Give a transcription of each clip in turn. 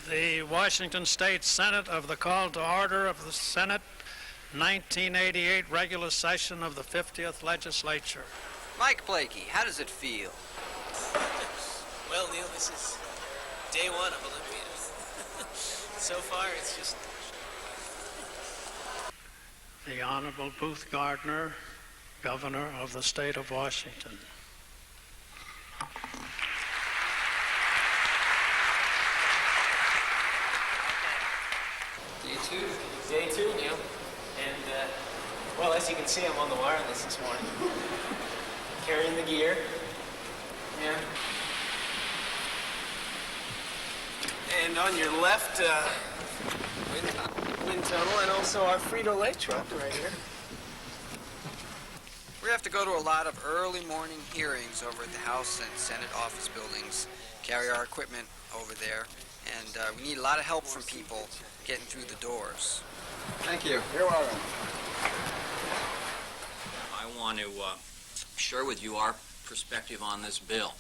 The Washington State Senate of the call to order of the Senate 1988 regular session of the 50th Legislature. Mike Blakey, how does it feel? Well, Neil, this is day one of Olympia. So far, it's just... The Honorable Booth Gardner, Governor of the State of Washington. Day two, Neil. And, well, as you can see, I'm on the wireless this morning. Carrying the gear. Yeah. And on your left, wind tunnel, and also our Frito-Lay truck right here. We have to go to a lot of early morning hearings over at the House and Senate office buildings, carry our equipment over there, and we need a lot of help from people getting through the doors. Thank you. You're welcome. I want to share with you our perspective on this bill.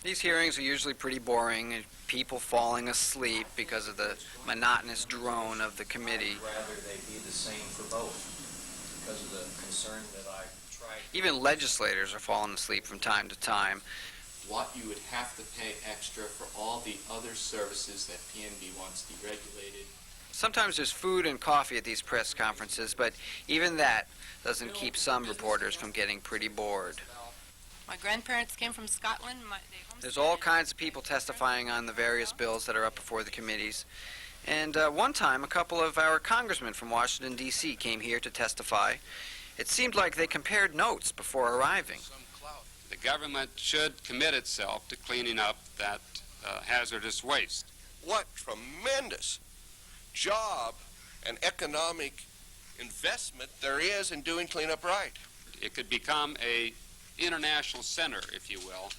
These hearings are usually pretty boring, and people falling asleep because of the monotonous drone of the committee. Rather, they be the same for both, because of the concern that I tried. Even legislators are falling asleep from time to time. What you would have to pay extra for all the other services that PNB wants deregulated. Sometimes there's food and coffee at these press conferences, but even that doesn't keep some reporters from getting pretty bored. My grandparents came from Scotland. There's all kinds of people testifying on the various bills that are up before the committees. And one time, a couple of our congressmen from Washington, D.C. came here to testify. It seemed like they compared notes before arriving. The government should commit itself to cleaning up that hazardous waste. What tremendous job and economic investment there is in doing cleanup right. It could become a international center, if you will,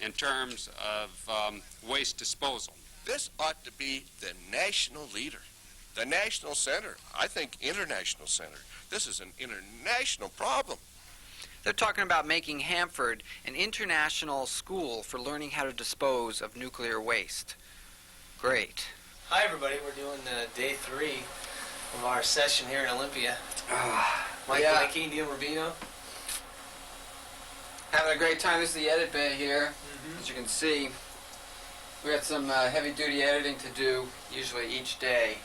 in terms of waste disposal. This ought to be the national leader, the national center. I think international center. This is an international problem. They're talking about making Hanford an international school for learning how to dispose of nuclear waste. Great. Hi, everybody. We're doing day three of our session here in Olympia. Mike Blakey, Neil Rubino. Having a great time. This is the edit bay here. As you can see, we got some heavy-duty editing to do, usually each day.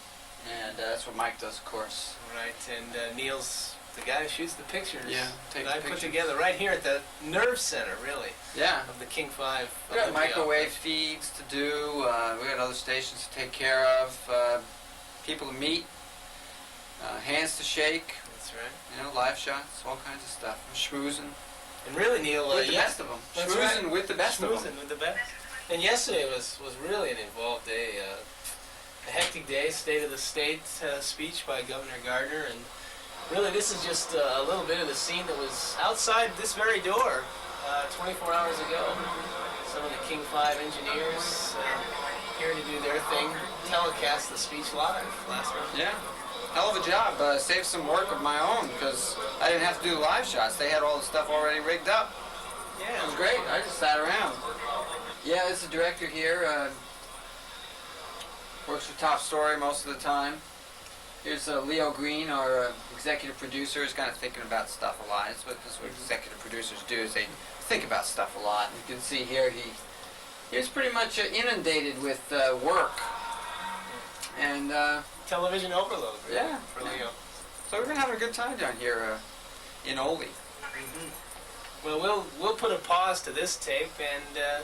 And that's what Mike does, of course. Right, and Neil's the guy who shoots the pictures. Yeah, take that I pictures. put together right here at the nerve center, really. Yeah. Of the King 5. We got Olympia microwave operation. feeds to do. We got other stations to take care of. People to meet. Hands to shake. That's right. You know, live shots, all kinds of stuff. Schmoozing. And really, Neil, With the best of them. That's Schmoozing right. with the best of them. Schmoozing with the best. And yesterday was really an involved day. A hectic day, State of the State speech by Governor Gardner, and really this is just a little bit of the scene that was outside this very door 24 hours ago. Some of the King 5 engineers here to do their thing, telecast the speech live last night. Yeah. Hell of a job. Saved some work of my own because I didn't have to do the live shots. They had all the stuff already rigged up. Yeah. It was great. I just sat around. Yeah, this is the director here. Works for Top Story most of the time. Here's Leo Green, our executive producer, is kind of thinking about stuff a lot. That's what executive producers do, is they think about stuff a lot. You can see here he's pretty much inundated with work. And Television overload. Really, yeah, for Leo. So we're gonna have a good time down here in Ole. Well, we'll put a pause to this tape, and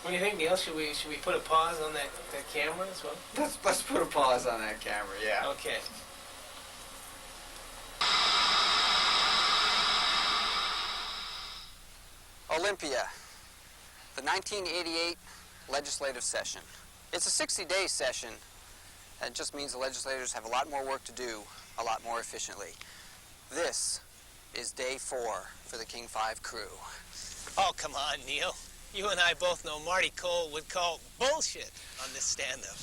what do you think, Neil? Should we put a pause on that camera as well? Let's put a pause on that camera. Yeah. Okay. Olympia, the 1988 legislative session. It's a 60-day session. That just means the legislators have a lot more work to do, a lot more efficiently. This is day 4 for the King 5 crew. Oh, come on, Neil. You and I both know Marty Cole would call bullshit on this stand-up.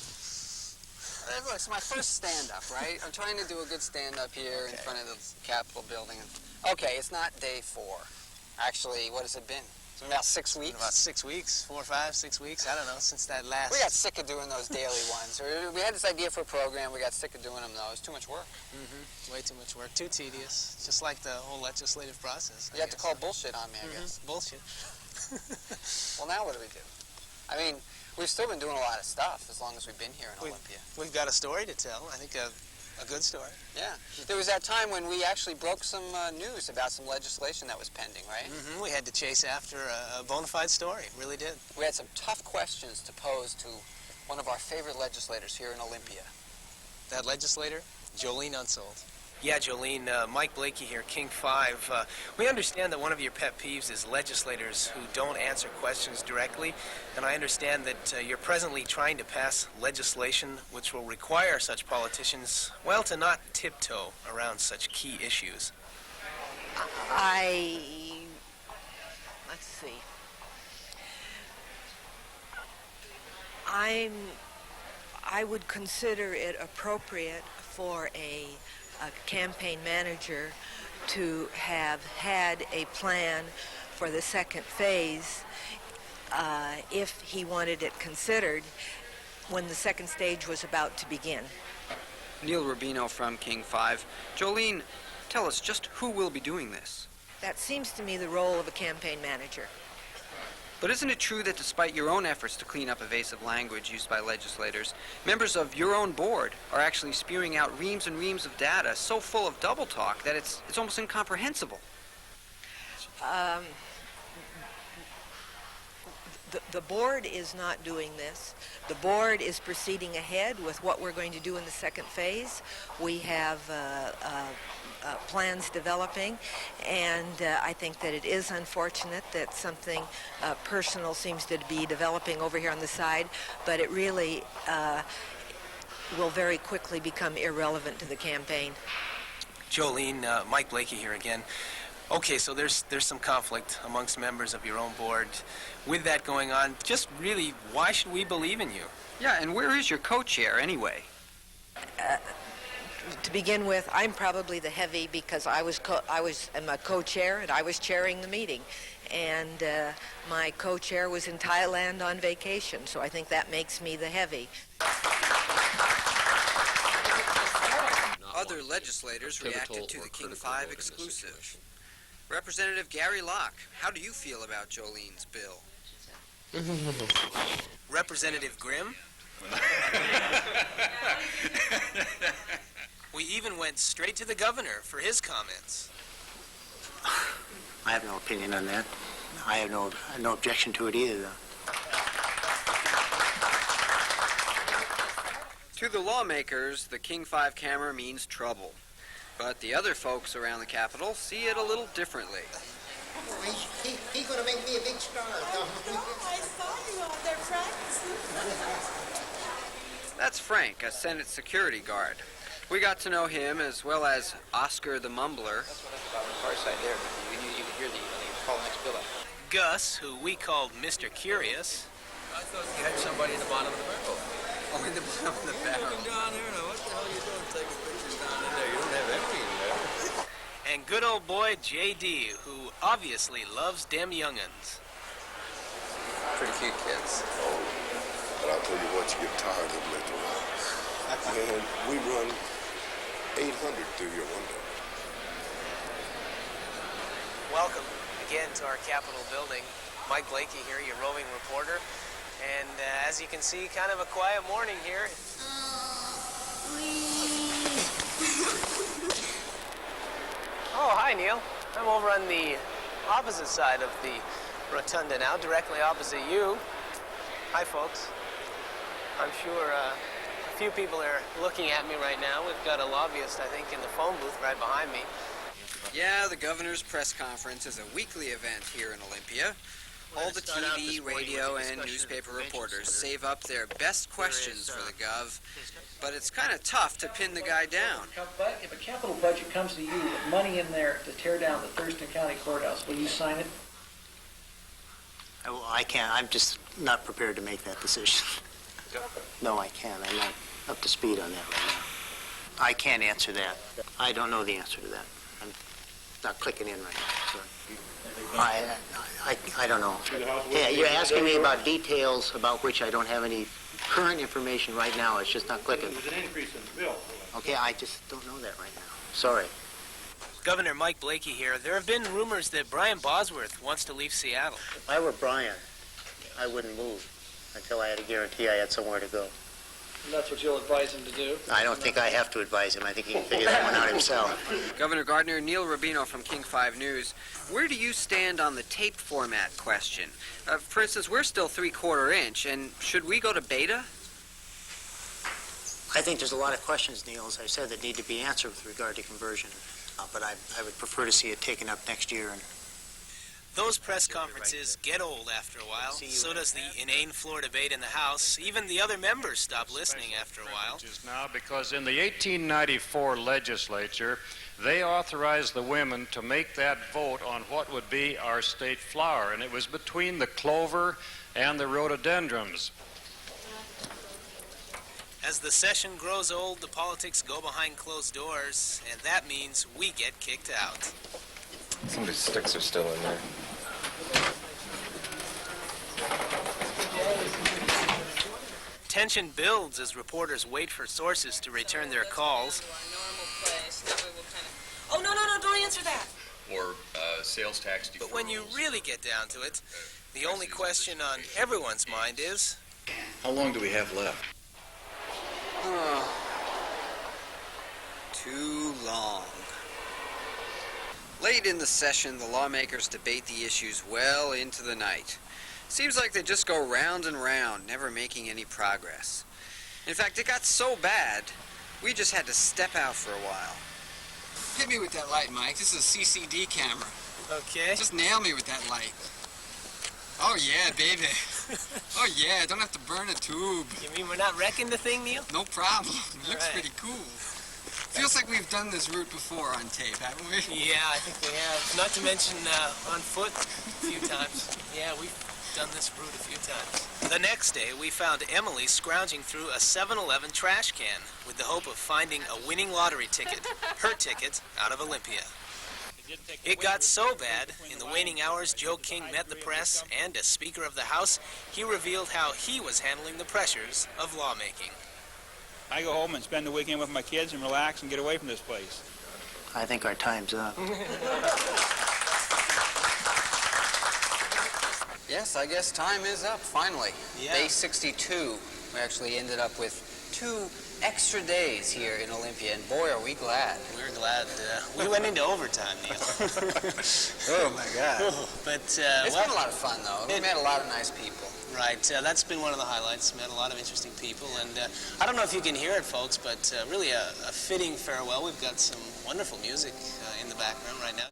Look, it's my first stand-up, right? I'm trying to do a good stand-up here in front of the Capitol building. Okay, it's not day 4. Actually, what has it been? It's been about 6 weeks. About 6 weeks, 4 or 5, 6 weeks, I don't know, since that last... We got sick of doing those daily ones. We had this idea for a program. We got sick of doing them, though. It was too much work. Way too much work, too tedious, just like the whole legislative process. You have to call bullshit on me, I guess. Bullshit. Well, now what do we do? I mean, we've still been doing a lot of stuff as long as we've been here in Olympia. We've got a story to tell, I think a good story. Yeah. There was that time when we actually broke some news about some legislation that was pending, right? We had to chase after a bona fide story, really did. We had some tough questions to pose to one of our favorite legislators here in Olympia. That legislator, Jolene Unsold. Yeah, Jolene, Mike Blakey here, King 5. We understand that one of your pet peeves is legislators who don't answer questions directly, and I understand that you're presently trying to pass legislation which will require such politicians, well, to not tiptoe around such key issues. Let's see. I would consider it appropriate for a campaign manager to have had a plan for the second phase if he wanted it considered when the second stage was about to begin. Neil Rubino from King 5. Jolene, tell us, just who will be doing this? That seems to me the role of a campaign manager. But isn't it true that despite your own efforts to clean up evasive language used by legislators, members of your own board are actually spewing out reams and reams of data so full of double talk that it's almost incomprehensible? The board is not doing this. The board is proceeding ahead with what we're going to do in the second phase. We have plans developing, and I think that it is unfortunate that something personal seems to be developing over here on the side, but it really will very quickly become irrelevant to the campaign. Jolene, Mike Blakey here again. Okay, so there's some conflict amongst members of your own board. With that going on, just really, why should we believe in you? Yeah, and where is your co-chair anyway? To begin with, I'm probably the heavy because I'm a co-chair and I was chairing the meeting, and my co-chair was in Thailand on vacation, so I think that makes me the heavy. Other legislators reacted to the King 5 exclusive. Representative Gary Locke, how do you feel about Jolene's bill? Representative Grimm? We even went straight to the governor for his comments. I have no opinion on that. I have no objection to it either, though. To the lawmakers, the King 5 camera means trouble. But the other folks around the Capitol see it a little differently. He's going to make me a big star. I saw you out there practicing. That's Frank, a Senate security guard. We got to know him as well as Oscar the Mumbler. That's what I'm about the far side there, but you can hear when you call the next bill up. Gus, who we called Mr. Curious. I thought you had somebody in the bottom of the barrel. Oh, in the bottom of the barrel. Looking down there now, what the hell are you doing taking pictures down in there? You don't have empty in there. And good old boy J.D., who obviously loves dem young'uns. Pretty cute kids. Oh, but I'll tell you what, you get tired of them later on. Man, we run 800 through your window. Welcome again to our Capitol building. Mike Blakey here, your roving reporter. And as you can see, kind of a quiet morning here. Oh, hi, Neil. I'm over on the opposite side of the rotunda now, directly opposite you. Hi, folks. I'm sure a few people are looking at me right now. We've got a lobbyist, I think, in the phone booth right behind me. Yeah, the governor's press conference is a weekly event here in Olympia. All the TV, radio, and newspaper reporters save up their best questions for the Gov, but it's kind of tough to pin the guy down. But if a capital budget comes to you with money in there to tear down the Thurston County Courthouse, will you sign it? I can't. I'm just not prepared to make that decision. No, I can't. I'm not up to speed on that right now. I can't answer that. I don't know the answer to that. I'm not clicking in right now. Sorry. I don't know. Yeah, you're asking me about details about which I don't have any current information right now. It's just not clicking. There's an increase in the bill. Okay, I just don't know that right now. Sorry. Governor Mike Blakey here. There have been rumors that Brian Bosworth wants to leave Seattle. If I were Brian, I wouldn't move until I had a guarantee I had somewhere to go. And that's what you'll advise him to do? I don't think I have to advise him. I think he can figure that one out himself. Governor Gardner, Neil Rubino from King 5 News. Where do you stand on the tape format question? For instance, we're still 3/4 inch, and should we go to beta? I think there's a lot of questions, Neil, as I said, that need to be answered with regard to conversion. But I would prefer to see it taken up next year. And Those press conferences get old after a while. So does the inane floor debate in the House. Even the other members stop listening after a while. Now, because in the 1894 legislature, they authorized the women to make that vote on what would be our state flower, and it was between the clover and the rhododendrons. As the session grows old, the politics go behind closed doors, and that means we get kicked out. Some of the sticks are still in there. Tension builds as reporters wait for sources to return their calls. Oh, no, don't answer that. Or sales tax deferrals. But when you really get down to it, the only question on everyone's mind is, How long do we have left? Too long. Late in the session, the lawmakers debate the issues well into the night. Seems like they just go round and round, never making any progress. In fact, it got so bad, we just had to step out for a while. Hit me with that light, Mike. This is a CCD camera. Okay. Just nail me with that light. Oh, yeah, baby. Oh, yeah, don't have to burn a tube. You mean we're not wrecking the thing, Neil? No problem. It looks right. pretty cool. Feels like we've done this route before on tape, haven't we? Yeah, I think we have. Not to mention on foot a few times. Yeah, we've done this route a few times. The next day, we found Emily scrounging through a 7-Eleven trash can with the hope of finding a winning lottery ticket, her ticket, out of Olympia. It got so bad, in the waning hours, Joe King met the press, and as Speaker of the House, he revealed how he was handling the pressures of lawmaking. I go home and spend the weekend with my kids and relax and get away from this place. I think our time's up. Yes, I guess time is up, finally. Yeah. Day 62. We actually ended up with 2 extra days here in Olympia, and boy, are we glad. We're glad. We went into overtime, Neil. Oh, my God. But, It's been a lot of fun, though. We met a lot of nice people. Right, that's been one of the highlights. Met a lot of interesting people, and I don't know if you can hear it, folks, but really a fitting farewell. We've got some wonderful music in the background right now.